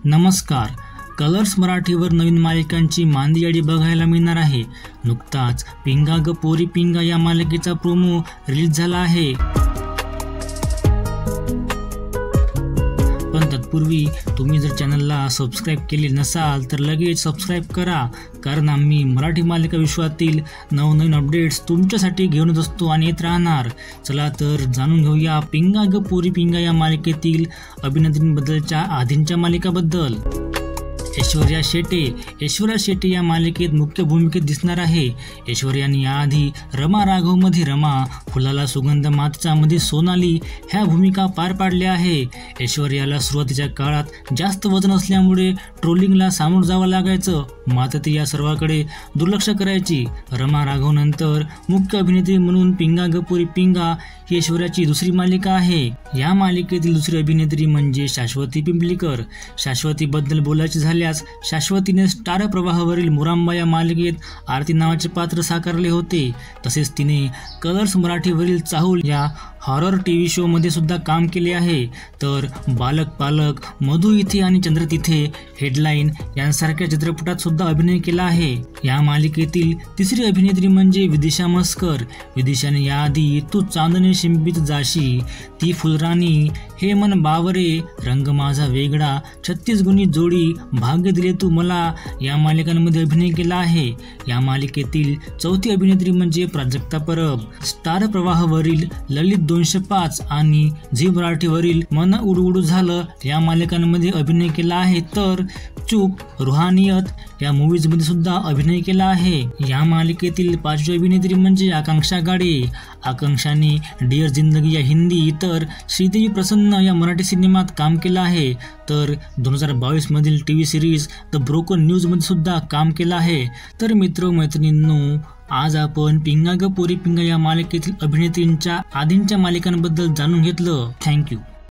नमस्कार. कलर्स मराठीवर नवीन मालिकांची मांदियाळी बघायला मिळणार आहे. नुकताच पिंगा ग पोरी पिंगा या मालिकेचा प्रोमो रिलीज झाला आहे. पण तत्पूर्वी तुम्ही जर चॅनलला सबस्क्राईब केले नसाल तर लगेच सबस्क्राईब करा, कारण आम्ही मराठी मालिका विश्वातील नवनवीन अपडेट्स तुमच्यासाठी घेऊनच असतो आणि येत राहणार. चला तर जाणून घेऊया पिंगा ग पोरी पिंगा या मालिकेतील अभिनेत्रींबद्दलच्या आधींच्या मालिकाबद्दल. ऐश्वर्या शेटे या मालिकेत मुख्य भूमिकेत दिसणार आहे. ऐश्वर्याने याआधी रमा राघवमध्ये रमा, फुलाला सुगंध मातीचा मध्ये सोनाली ह्या भूमिका पार पाडल्या आहे. ऐश्वर्याला सुरुवातीच्या काळात जास्त वजन असल्यामुळे ट्रोलिंगला सामोरं जावं लागायचं, मात्र ती या सर्वाकडे दुर्लक्ष करायची. रमा राघव नंतर मुख्य अभिनेत्री म्हणून पिंगा ग पोरी पिंगा ही ऐश्वर्याची दुसरी मालिका आहे. या मालिकेतील दुसरी अभिनेत्री म्हणजे शाश्वती पिंपलीकर. शाश्वतीबद्दल बोलायचे झाल्यास शाश्वतीने स्टार प्रवाहावरील मुरांबा या मालिकेत आरती नावाचे पात्र साकारले होते. तसेच तिने कलर्स मराठीवरील चाहूल या हॉरर टीव्ही शो मध्ये सुद्धा काम केले आहे. तर बालक पालक, मधु इथे आणि चंद्र तिथे, हेडलाईन यांसारख्या चित्रपटात सुद्धा अभिनय केला आहे. या मालिकेतील तिसरी अभिनेत्री म्हणजे विदिशा म्हसकर. विदिशाने याआधी तू चांदणे शिंपीत जाशी, ती फुलराणी, हे मन बावरे, रंग माझा वेगळा, 36 गुणी जोडी, भाग्य दिले तू मला या मालिकांमध्ये अभिनय केला आहे. या मालिकेतील चौथी अभिनेत्री म्हणजे प्राजक्ता परब. स्टार प्रवाहावरील ललित 205 आणि झी मराठीवरील मन उडू उडू झालं या मालिकांमध्ये अभिनय केला आहे. तर चूप, रुहानियत या मूवीज मध्ये सुद्धा अभिनय केला आहे. या मालिकेतील पाचवी अभिनेत्री म्हणजे आकांक्षा गाडे. आकांक्षाने डिअर जिंदगी या हिंदी तर श्रीदेवी प्रसन्न या मराठी सिनेमात काम केलं आहे. तर 2022 मधील TV series the broken news मध्ये सुद्धा काम केलं आहे. तर मित्र मैत्रिणींनो, आज आपण पिंगा ग पोरी पिंगा या मालिकेतील अभिनेत्रींच्या आधींच्या मालिकांबद्दल जाणून घेतलं. थँक्यू.